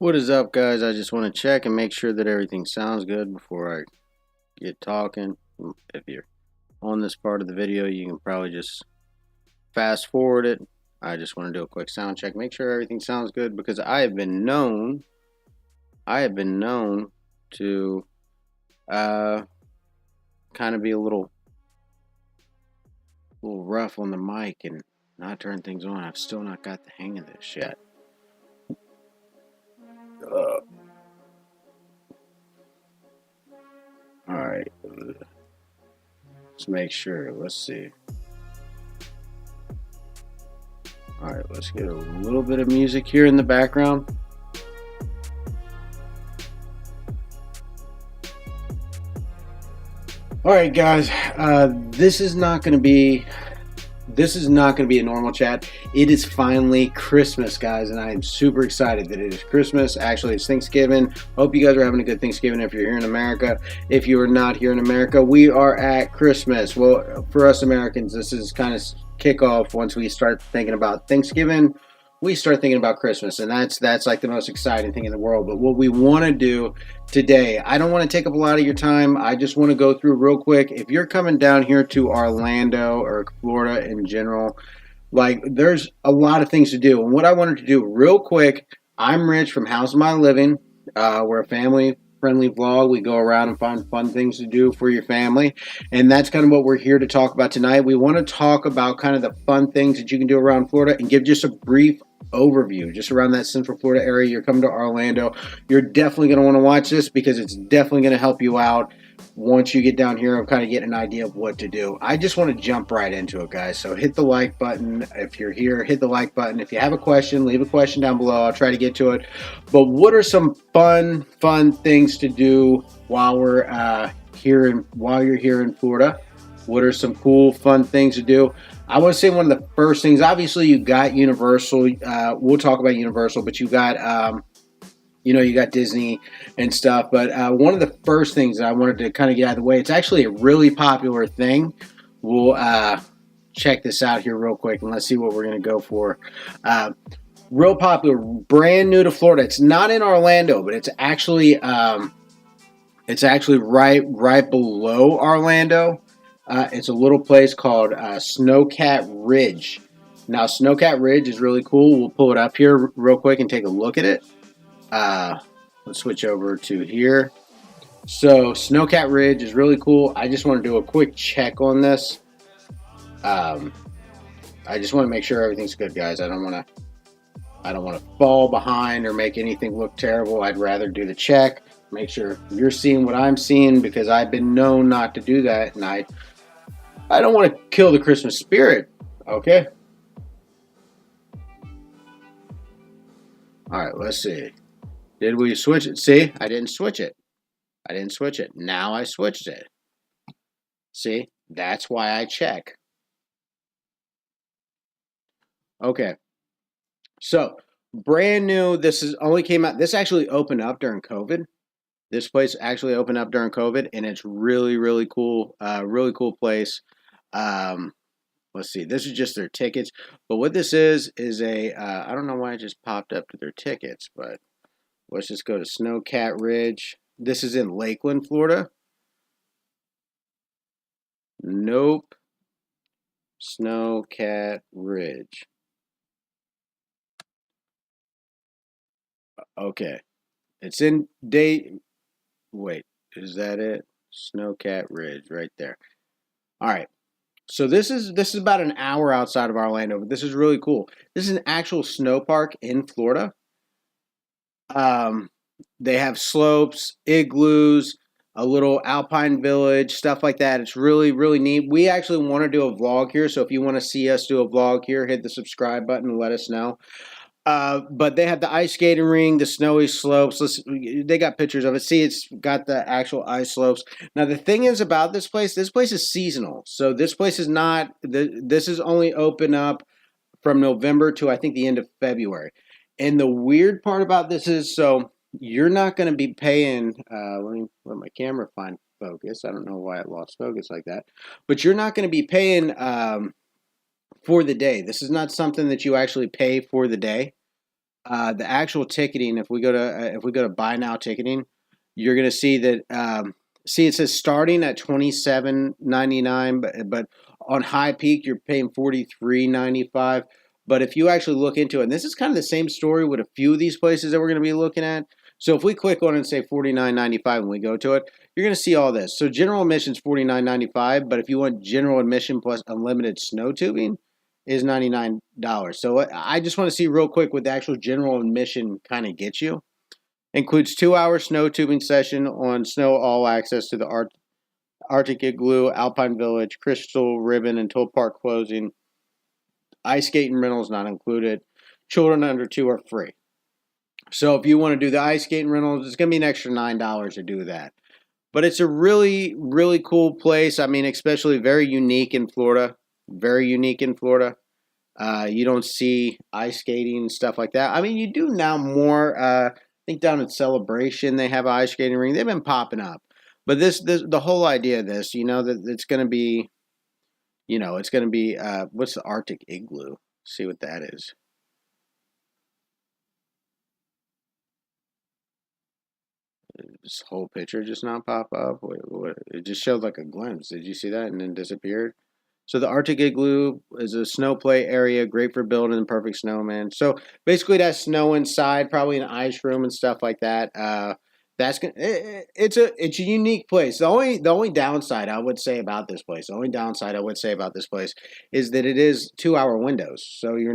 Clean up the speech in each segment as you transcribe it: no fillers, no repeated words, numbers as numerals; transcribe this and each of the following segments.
What is up, guys? I just want to check and make sure that everything sounds good before I get talking. If you're on this part of the video, you can probably just fast forward it. I just want to do a quick sound check, make sure everything sounds good, because I have been known to kind of be a little rough on the mic and not turn things on. I've still not got the hang of this yet. All right, let's make sure. Let's see. All right, let's get a little bit of music here in the background. All right, guys, this is not going to be a normal chat. It is finally Christmas, guys, and I am super excited that it is Christmas. Actually, it's Thanksgiving. Hope you guys are having a good Thanksgiving if you're here in America. If you are not here in America, we are at Christmas. Well, for us Americans, this is kind of kickoff. Once we start thinking about Thanksgiving, we start thinking about Christmas, and that's like the most exciting thing in the world. But what we want to do today, I don't want to take up a lot of your time. I just want to go through real quick. If you're coming down here to Orlando or Florida in general, like, there's a lot of things to do. And what I wanted to do real quick, I'm Rich from House of My Living. We're a family friendly vlog. We go around and find fun things to do for your family, and that's kind of what we're here to talk about tonight. We want to talk about kind of the fun things that you can do around Florida and give just a brief overview just around that Central Florida area. You're coming to Orlando, you're definitely going to want to watch this, because it's definitely going to help you out once you get down here and kind of get an idea of what to do. I just want to jump right into it, guys. So hit the like button. If you're here, hit the like button. If you have a question, leave a question down below. I'll try to get to it. But what are some fun things to do while we're while you're here in Florida? What are some cool, fun things to do? I want to say one of the first things, obviously, you got Universal. We'll talk about Universal, but you got, you got Disney and stuff. But one of the first things that I wanted to kind of get out of the way, it's actually a really popular thing. We'll check this out here real quick, and let's see what we're going to go for. Real popular, brand new to Florida. It's not in Orlando, but it's actually right below Orlando. It's a little place called Snowcat Ridge. Now, Snowcat Ridge is really cool. We'll pull it up here real quick and take a look at it. Let's switch over to here. So, Snowcat Ridge is really cool. I just want to do a quick check on this. I just want to make sure everything's good, guys. I don't want to fall behind or make anything look terrible. I'd rather do the check, make sure you're seeing what I'm seeing, because I've been known not to do that, and I don't want to kill the Christmas spirit, okay? All right, let's see. Did we switch it? See, I didn't switch it. Now I switched it. See, that's why I check. Okay. So, brand new. This actually opened up during COVID. This place actually opened up during COVID, and it's really, really cool. Really cool place. Let's see. This is just their tickets. But what this is a, I don't know why it just popped up to their tickets, but let's just go to Snowcat Ridge. This is in Lakeland, Florida. Nope. Snowcat Ridge. Okay. It's in Dayton. Wait, is that it? Snowcat Ridge right there. All right. So this is about an hour outside of Orlando, but this is really cool. This is an actual snow park in Florida. They have slopes, igloos, a little alpine village, stuff like that. It's really, really neat. We actually want to do a vlog here, so if you want to see us do a vlog here, hit the subscribe button and let us know. But they have the ice skating ring, the snowy slopes. They got pictures of it. See, it's got the actual ice slopes. Now, the thing is about this place is seasonal. So this place is not, this is only open up from November to, I think, the end of February. And the weird part about this is, so you're not going to be paying, let me let my camera find focus. I don't know why it lost focus like that. But you're not going to be paying for the day. This is not something that you actually pay for the day. the actual ticketing, if we go to buy now ticketing, you're going to see that see it says starting at $27.99, but on high peak you're paying $43.95. But if you actually look into it, and this is kind of the same story with a few of these places that we're going to be looking at. So if we click on it and say $49.95 and we go to it, you're going to see all this. So general admission is $49.95, but if you want general admission plus unlimited snow tubing, is $99. So I just want to see real quick what the actual general admission kind of gets you. Includes 2-hour snow tubing session on snow, all access to the Arctic Igloo, Alpine Village, Crystal Ribbon until park closing. Ice skating rentals not included. Children under 2 are free. So if you want to do the ice skating rentals, it's going to be an extra $9 to do that. But it's a really, really cool place. I mean, especially very unique in Florida. Very unique in Florida. You don't see ice skating and stuff like that. I mean, you do now more. I think down at Celebration they have an ice skating ring. They've been popping up. But the whole idea of this, that it's going to be, it's going to be, what's the Arctic Igloo? See what that is. This whole picture just not pop up. What? It just showed like a glimpse. Did you see that and then disappeared? So the Arctic Igloo is a snow play area, great for building a perfect snowman. So basically, that's snow inside, probably an ice room and stuff like that. That's it's a unique place. The only downside I would say about this place, is that it is 2-hour windows. So you're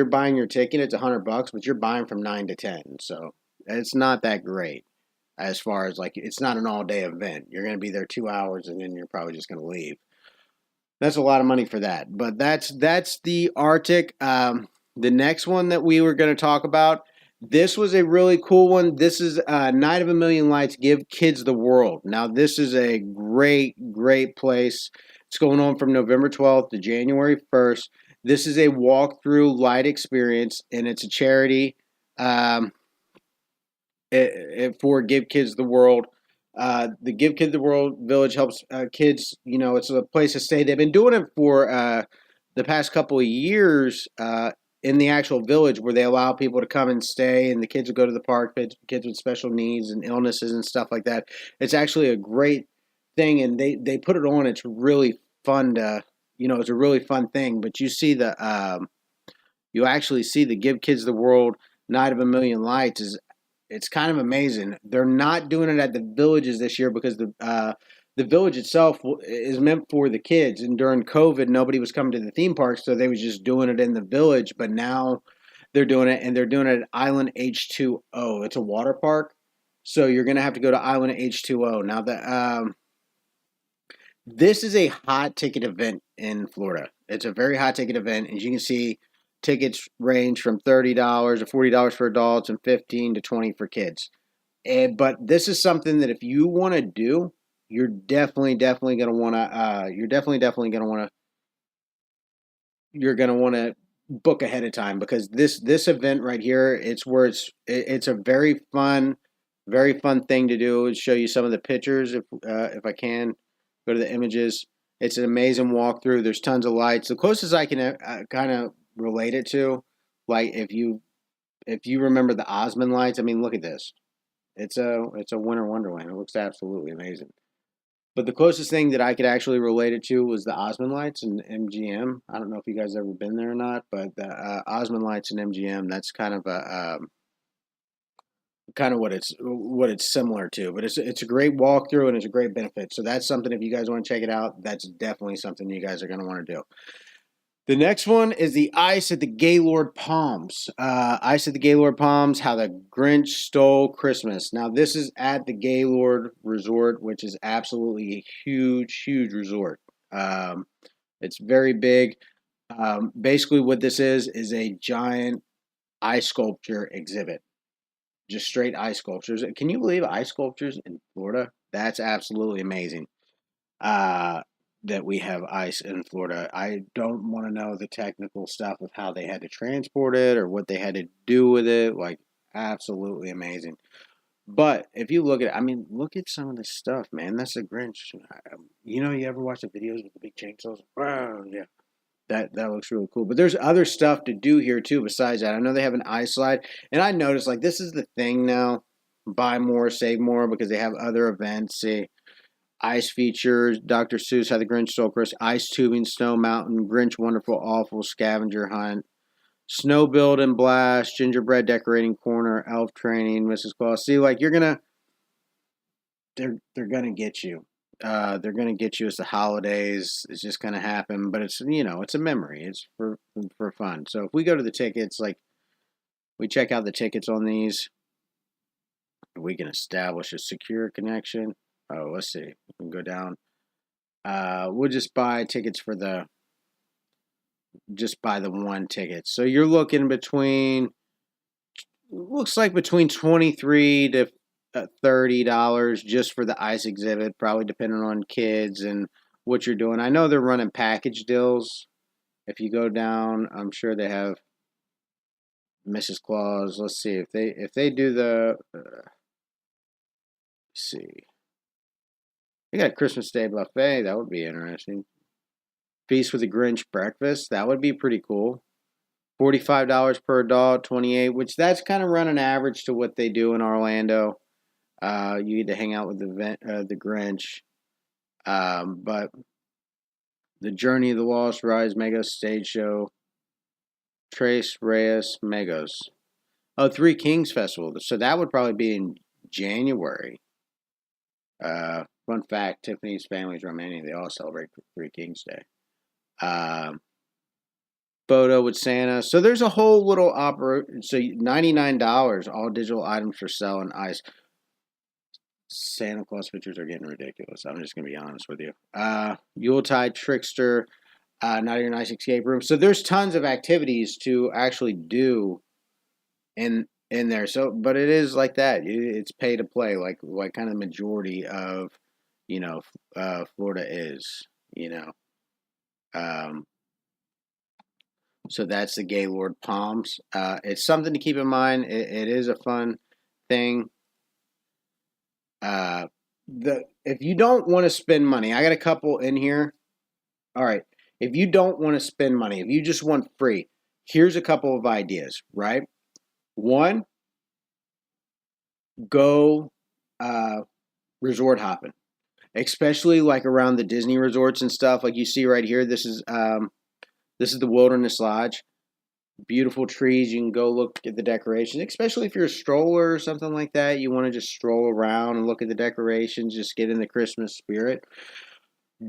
buying your ticket. It's $100, but you're buying from 9 to 10. So it's not that great as far as like it's not an all day event. You're going to be there 2 hours and then you're probably just going to leave. That's a lot of money for that. But that's the Arctic. The next one that we were going to talk about. This was a really cool one. This is Night of a Million Lights. Give Kids the World. Now this is a great, great place. It's going on from November 12th to January 1st. This is a walkthrough light experience, and it's a charity. For Give Kids the World. The Give Kids the World Village helps kids. It's a place to stay. They've been doing it for the past couple of years in the actual village, where they allow people to come and stay, and the kids will go to the park. Kids with special needs and illnesses and stuff like that. It's actually a great thing, and they put it on. It's really fun to, it's a really fun thing. But you actually see the Give Kids the World Night of a Million Lights. It's kind of amazing. They're not doing it at the villages this year because the village itself is meant for the kids. And during COVID, nobody was coming to the theme parks, so they was just doing it in the village. But now they're doing it, and they're doing it at Island H2O. It's a water park, so you're going to have to go to Island H2O. Now, this is a hot ticket event in Florida. It's a very hot ticket event, as you can see. Tickets range from $30 to $40 for adults and $15 to $20 for kids. But this is something that if you want to do, you're definitely going to want to. You're going to want to book ahead of time, because this event right here, it's a very fun thing to do. I'll show you some of the pictures if I can go to the images. It's an amazing walkthrough. There's tons of lights. The closest I can kind of relate it to, like if you remember the Osmond lights. I mean, look at this. It's a winter wonderland. It looks absolutely amazing. But the closest thing that I could actually relate it to was the Osmond lights in MGM. I don't know if you guys ever been there or not, but the Osmond lights in MGM. That's kind of what it's similar to. But it's a great walkthrough, and it's a great benefit. So that's something, if you guys want to check it out, that's definitely something you guys are going to want to do. The next one is the Ice at the Gaylord Palms. Ice at the Gaylord Palms, How the Grinch Stole Christmas. Now, this is at the Gaylord Resort, which is absolutely a huge, huge resort. It's very big. Basically, what this is a giant ice sculpture exhibit. Just straight ice sculptures. Can you believe ice sculptures in Florida? That's absolutely amazing. That we have ice in Florida. I don't want to know the technical stuff of how they had to transport it or what they had to do with it. Like, absolutely amazing. But if you look at it, I mean, look at some of this stuff, man. That's the Grinch. You ever watch the videos with the big chainsaws? Oh, yeah. that looks really cool. But there's other stuff to do here too besides that. I know they have an ice slide, and I noticed like this is the thing now: buy more, save more, because they have other events. See, ice features. Dr. Seuss had the Grinch Stole Christmas. Ice tubing, Snow Mountain, Grinch Wonderful Awful, Scavenger Hunt, Snow Build and Blast, Gingerbread Decorating Corner, Elf Training, Mrs. Claus. See, like they're gonna get you. They're gonna get you as the holidays. It's just gonna happen, but it's it's a memory. It's for fun. So if we go to the tickets, like we check out the tickets on these, we can establish a secure connection. Oh, let's see. We can go down. We'll just buy tickets for just buy the one ticket. So you're looking looks like between $23 to $30 just for the ice exhibit, probably depending on kids and what you're doing. I know they're running package deals. If you go down, I'm sure they have Mrs. Claus. Let's see if they do the let's see. They got Christmas Day buffet. That would be interesting. Feast with the Grinch breakfast. That would be pretty cool. $45 per adult, 28, which that's kind of running average to what they do in Orlando. You get to hang out with the Grinch. But the Journey of the Lost Rise Mega Stage Show, Tres Reyes Megos. Oh, Three Kings Festival. So that would probably be in January. Fun fact, Tiffany's family's Romanian. They all celebrate Three Kings Day. Photo with Santa. So there's a whole little so $99, all digital items for sale and ice. Santa Claus pictures are getting ridiculous. I'm just going to be honest with you. Yuletide Trickster, Not Your Nice Escape Room. So there's tons of activities to actually do in there. So, but it is like that. It's pay to play, like kind of the majority of, Florida is, So that's the Gaylord Palms. It's something to keep in mind. It is a fun thing. If you don't want to spend money, I got a couple in here. All right. If you don't want to spend money, if you just want free, here's a couple of ideas, right? One, go resort hopping, especially like around the Disney resorts and stuff. Like you see right here, this is the Wilderness Lodge. Beautiful trees. You can go look at the decorations, especially if you're a stroller or something like that. You want to just stroll around and look at the decorations, just get in the Christmas spirit.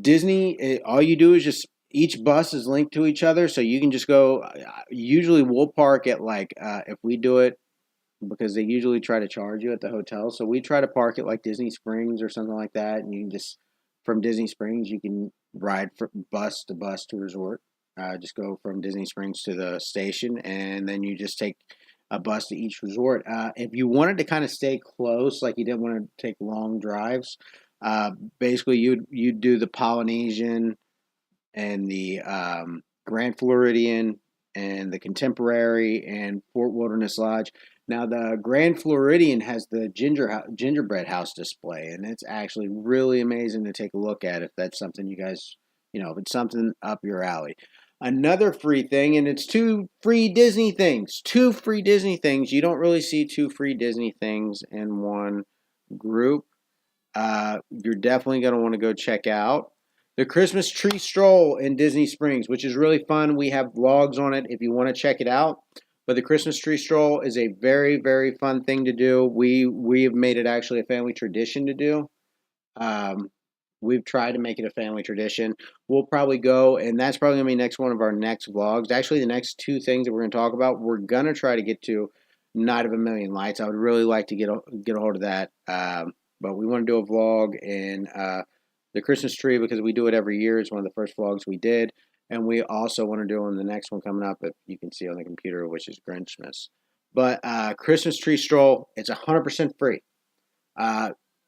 Disney, all you do is just each bus is linked to each other, so you can just go. Usually we'll park at if we do it, because they usually try to charge you at the hotel, so we try to park at like Disney Springs or something like that, and you can just, from Disney Springs, you can ride from bus to resort. Just go from Disney Springs to the station, and then you just take a bus to each resort. If you wanted to kind of stay close, like you didn't want to take long drives, basically you'd do the Polynesian and the Grand Floridian and the Contemporary and Fort Wilderness Lodge. Now the Grand Floridian has the gingerbread house display, and it's actually really amazing to take a look at if that's something you guys, if it's something up your alley. Another free thing, and it's two free Disney things. You don't really see two free Disney things in one group. You're definitely going to want to go check out the Christmas Tree Stroll in Disney Springs, which is really fun. We have vlogs on it if you want to check it out. But the Christmas Tree Stroll is a very, very fun thing to do. We have made it actually a family tradition to do. We've tried to make it a family tradition. We'll probably go, and that's probably going to be next one of our next vlogs. Actually, the next two things that we're going to talk about, we're going to try to get to Night of a Million Lights. I would really like to get a hold of that. But we want to do a vlog in the Christmas tree because we do it every year. It's one of the first vlogs we did. And we also want to do on the next one coming up, if you can see on the computer, which is GRINCHMAS. But Christmas Tree Stroll, it's 100% free.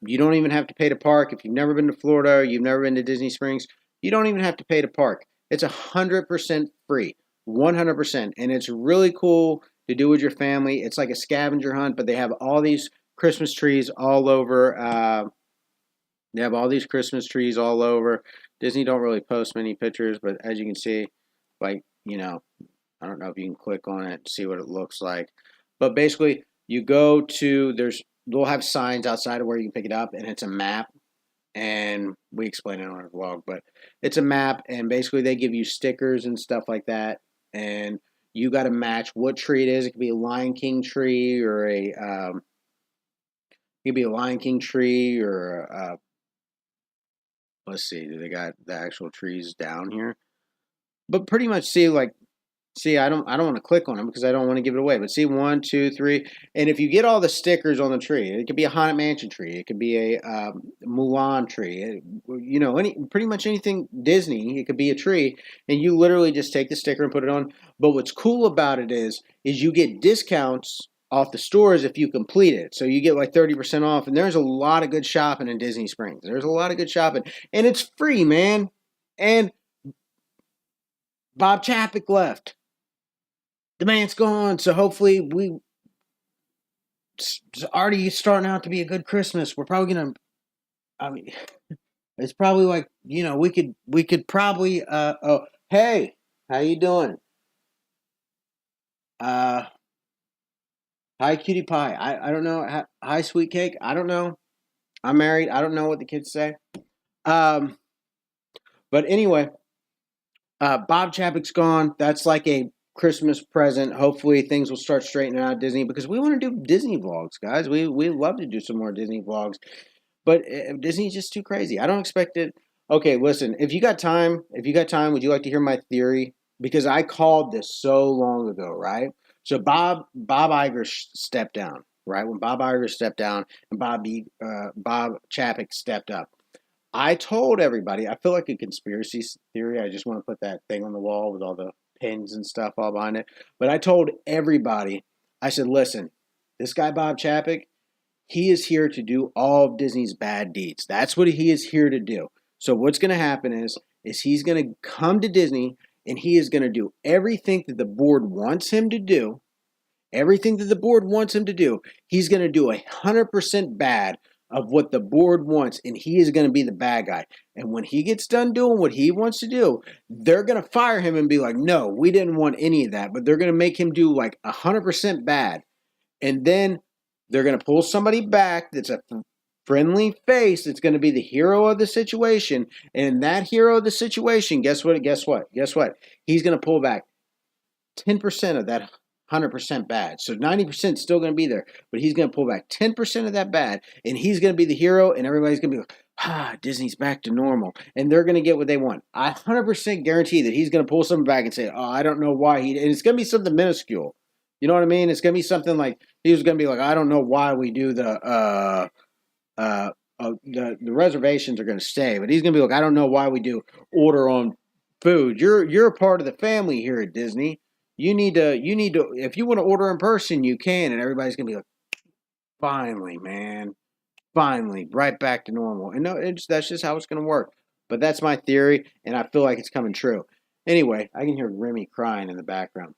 You don't even have to pay to park. If you've never been to Florida, you've never been to Disney Springs, you don't even have to pay to park. It's 100% free, 100%. And it's really cool to do with your family. It's like a scavenger hunt, but they have all these Christmas trees all over. Disney don't really post many pictures, but as you can see, like, you know, I don't know if you can click on it, see what it looks like. But basically, you go to, they'll have signs outside of where you can pick it up, and it's a map. And we explain it on our vlog, but it's a map, and basically they give you stickers and stuff like that. And you got to match what tree it is. It could be a Lion King tree, or it could be a Lion King tree, or let's see, do they got the actual trees down here? But pretty much see, like, see, I don't want to click on them because I don't want to give it away. But see, 1, 2, 3, and if you get all the stickers on the tree, it could be a Haunted Mansion tree, it could be a Mulan tree, you know, pretty much anything Disney. It could be a tree, and you literally just take the sticker and put it on. But what's cool about it is you get discounts off the stores if you complete it. So you get like 30% off, and there's a lot of good shopping in Disney Springs. There's a lot of good shopping, and it's free, man. And Bob Chapek left. The man's gone, so hopefully it's already starting out to be a good Christmas. We're probably gonna, I mean, it's probably like, you know, we could probably oh, hey, how you doing? Uh Hi cutie pie. I don't know. Hi sweet cake. I don't know. I'm married. I don't know what the kids say. Um but anyway, Bob Chapek's gone. That's like a Christmas present. Hopefully things will start straightening out at Disney, because we want to do Disney vlogs, guys. We love to do some more Disney vlogs, but Disney's just too crazy. I don't expect it. Okay, listen. If you got time, would you like to hear my theory? Because I called this so long ago, right? So Bob Iger stepped down, right? When Bob Iger stepped down and Bob Chapek stepped up, I told everybody, I feel like a conspiracy theory. I just want to put that thing on the wall with all the pins and stuff all behind it. But I told everybody, I said, listen, this guy, Bob Chapek, he is here to do all of Disney's bad deeds. That's what he is here to do. So what's going to happen is he's going to come to Disney, and he is going to do everything that the board wants him to do. Everything that the board wants him to do, he's going to do 100% bad of what the board wants, and he is going to be the bad guy. And when he gets done doing what he wants to do, they're going to fire him and be like, no, we didn't want any of that. But they're going to make him do like 100% bad. And then they're going to pull somebody back that's a friendly face that's going to be the hero of the situation. And that hero of the situation, guess what? He's going to pull back 10% of that 100% bad. So 90% is still going to be there, but he's going to pull back 10% of that bad, and he's going to be the hero, and everybody's going to be like, Disney's back to normal, and they're going to get what they want. I 100% guarantee that he's going to pull something back and say, I don't know why and it's going to be something minuscule. You know what I mean? It's going to be something like, he was going to be like, I don't know why we do the reservations are going to stay, but he's going to be like, I don't know why we do order on food. You're a part of the family here at Disney. You need to, if you want to order in person, you can. And everybody's going to be like, finally, man. Finally, right back to normal. And no, that's just how it's going to work. But that's my theory, and I feel like it's coming true. Anyway, I can hear Remy crying in the background.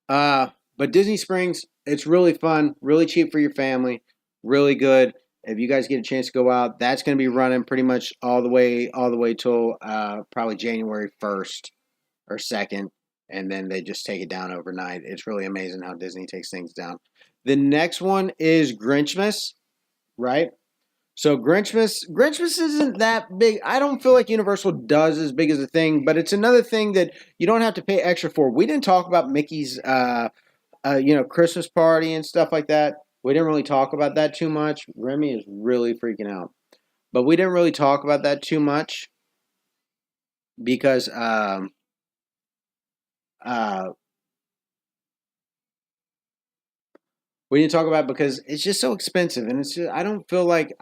But Disney Springs, it's really fun, really cheap for your family, really good. If you guys get a chance to go out, that's going to be running pretty much all the way till probably January 1st or 2nd. And then they just take it down overnight. It's really amazing how Disney takes things down. The next one is GRINCHMAS, right? So Grinchmas isn't that big. I don't feel like Universal does as big as a thing, but it's another thing that you don't have to pay extra for. We didn't talk about Mickey's, Christmas party and stuff like that. We didn't really talk about that too much. Remy is really freaking out, but we didn't really talk about that too much because we didn't talk about it because it's just so expensive, and it's just, I don't feel like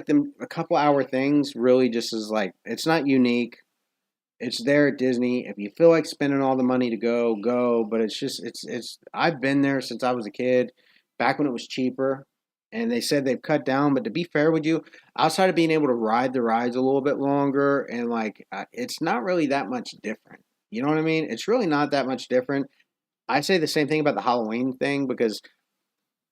them a couple hour things really just is like, it's not unique. It's there at Disney. If you feel like spending all the money to go. But it's just it's I've been there since I was a kid, back when it was cheaper, and they said they've cut down. But to be fair with you, outside of being able to ride the rides a little bit longer, and like it's not really that much different. You know what I mean? It's really not that much different. I say the same thing about the Halloween thing because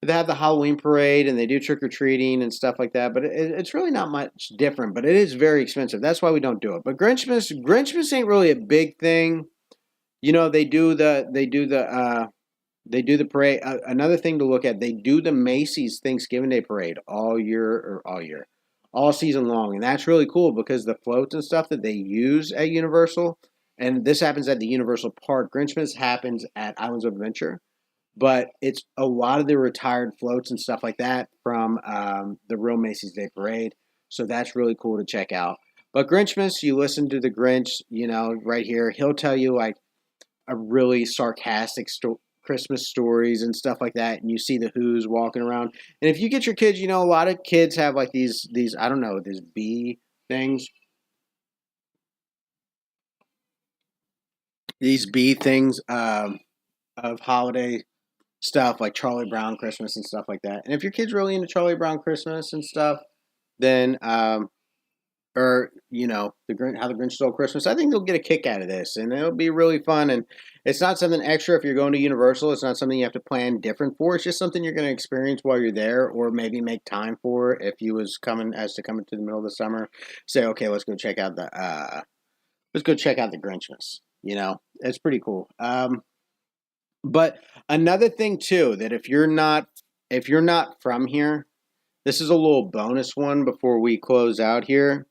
they have the Halloween parade and they do trick or treating and stuff like that, but it's really not much different. But it is very expensive. That's why we don't do it. But Grinchmas ain't really a big thing. they do the parade. Another thing to look at, they do the Macy's Thanksgiving Day Parade all season long, and that's really cool because the floats and stuff that they use at Universal, and this happens at the Universal Park. Grinchmas happens at Islands of Adventure, but it's a lot of the retired floats and stuff like that from the real Macy's Day Parade. So that's really cool to check out. But Grinchmas, you listen to the Grinch, right here. He'll tell you like a really sarcastic Christmas stories and stuff like that, and you see the Who's walking around. And if you get your kids, a lot of kids have like these I don't know, these bee things, of holiday stuff like Charlie Brown Christmas and stuff like that. And if your kid's really into Charlie Brown Christmas and stuff, then or how the Grinch Stole Christmas, I think they'll get a kick out of this, and it'll be really fun. And it's not something extra if you're going to Universal. It's not something you have to plan different for. It's just something you're going to experience while you're there, or maybe make time for if you was coming to the middle of the summer. Say, okay, let's go check out the Grinchmas. It's pretty cool. But another thing too, that if you're not from here, this is a little bonus one before we close out here,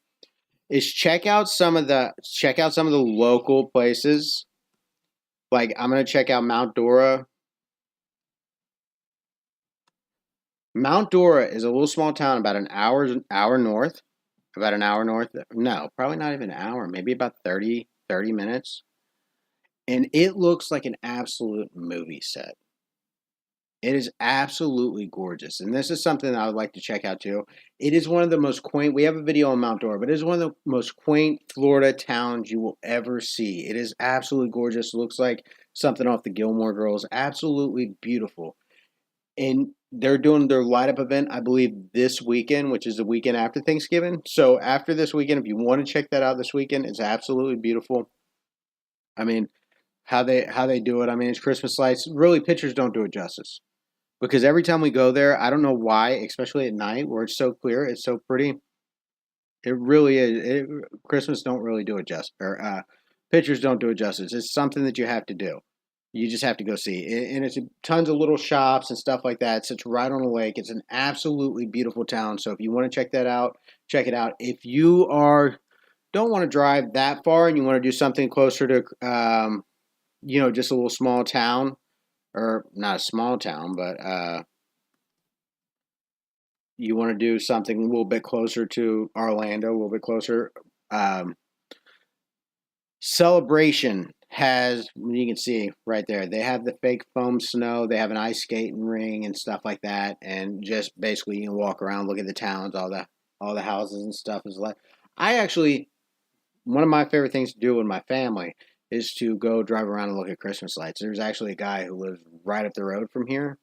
is check out some of the local places. Like I'm gonna check out Mount Dora. Mount Dora is a little small town about an hour north. About an hour north. No, probably not even an hour, maybe about 30 minutes. And it looks like an absolute movie set. It is absolutely gorgeous. And this is something I would like to check out too. It is one of the most quaint, we have a video on Mount Dora, but it is one of the most quaint Florida towns you will ever see. It is absolutely gorgeous. It looks like something off the Gilmore Girls. Absolutely beautiful. And they're doing their light up event, I believe, this weekend, which is the weekend after Thanksgiving. So after this weekend, if you want to check that out this weekend, it's absolutely beautiful. I mean, how they do it. I mean, it's Christmas lights. Really, pictures don't do it justice. Because every time we go there, I don't know why, especially at night where it's so clear, it's so pretty. It really is. Christmas don't really do it justice, or pictures don't do it justice. It's something that you have to do. You just have to go see, and it's tons of little shops and stuff like that. It sits right on the lake. It's an absolutely beautiful town. So if you want to check that out, check it out. If you don't want to drive that far and you want to do something closer to, just a little small town, or not a small town, but you want to do something a little bit closer to Orlando, a little bit closer. Celebration has, you can see right there, they have the fake foam snow, they have an ice skating ring and stuff like that, and just basically you can walk around, look at the towns, all the houses and stuff is like. One of my favorite things to do with my family is to go drive around and look at Christmas lights. There's actually a guy who lives right up the road from here,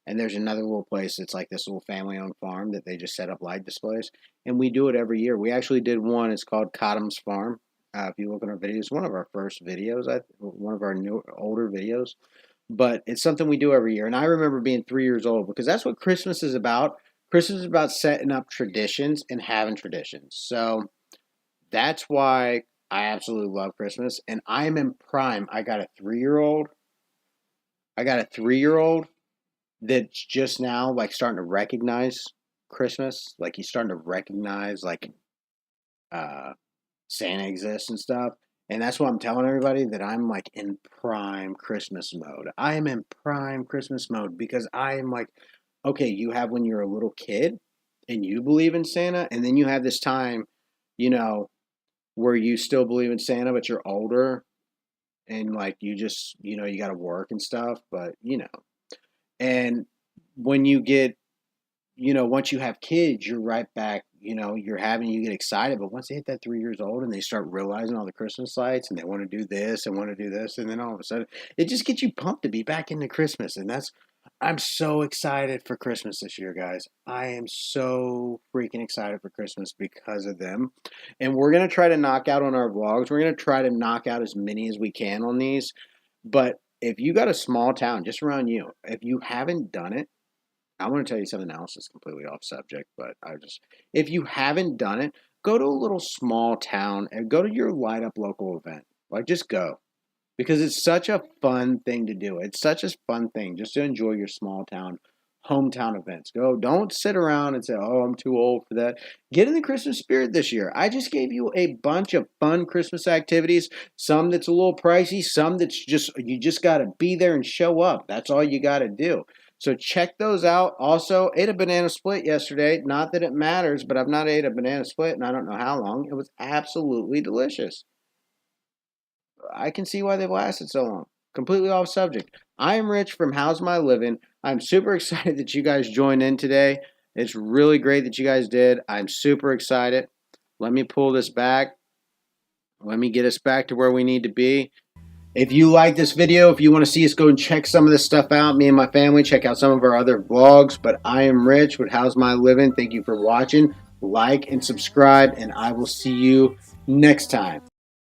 and there's another little place that's like this little family-owned farm that they just set up light displays, and we do it every year. We actually did one. It's called Cotham's Farm. If you look at our videos, one of our first videos, one of our older videos, but it's something we do every year. And I remember being 3 years old because that's what Christmas is about. Christmas is about setting up traditions and having traditions. So that's why I absolutely love Christmas, and I'm in prime. I got a 3-year-old. That's just now like starting to recognize Christmas. Like he's starting to recognize like Santa exists and stuff. And that's why I'm telling everybody that I'm like in prime Christmas mode. I am in prime Christmas mode because I am like, okay, you have when you're a little kid and you believe in Santa, and then you have this time, where you still believe in Santa, but you're older and like you just, you got to work and stuff, but and when you get, once you have kids, you're right back, you get excited, but once they hit that 3 years old and they start realizing all the Christmas lights and they want to do this and want to do this, and then all of a sudden it just gets you pumped to be back into Christmas. And I'm so excited for Christmas this year, guys. I am so freaking excited for Christmas because of them. And we're going to try to knock out on our vlogs. We're going to try to knock out as many as we can on these. But if you got a small town just around you, if you haven't done it, I want to tell you something else that's completely off subject, but if you haven't done it, go to a little small town and go to your light up local event. Like, just go. because it's such a fun thing to do. It's such a fun thing just to enjoy your small town, hometown events. Go, don't sit around and say, oh, I'm too old for that. Get in the Christmas spirit this year. I just gave you a bunch of fun Christmas activities, some that's a little pricey, some that's just, you just got to be there and show up. That's all you got to do. So check those out. Also, ate a banana split yesterday. Not that it matters, but I've not ate a banana split and I don't know how long. It was absolutely delicious. I can see why they've lasted so long. Completely off subject. I am Rich from How's My Living. I'm super excited that you guys joined in today. It's really great that you guys did. I'm super excited. Let me pull this back. Let me get us back to where we need to be. If you like this video, if you want to see us go and check some of this stuff out, me and my family, check out some of our other vlogs. But I am Rich with How's My Living. Thank you for watching. Like and subscribe, and I will see you next time.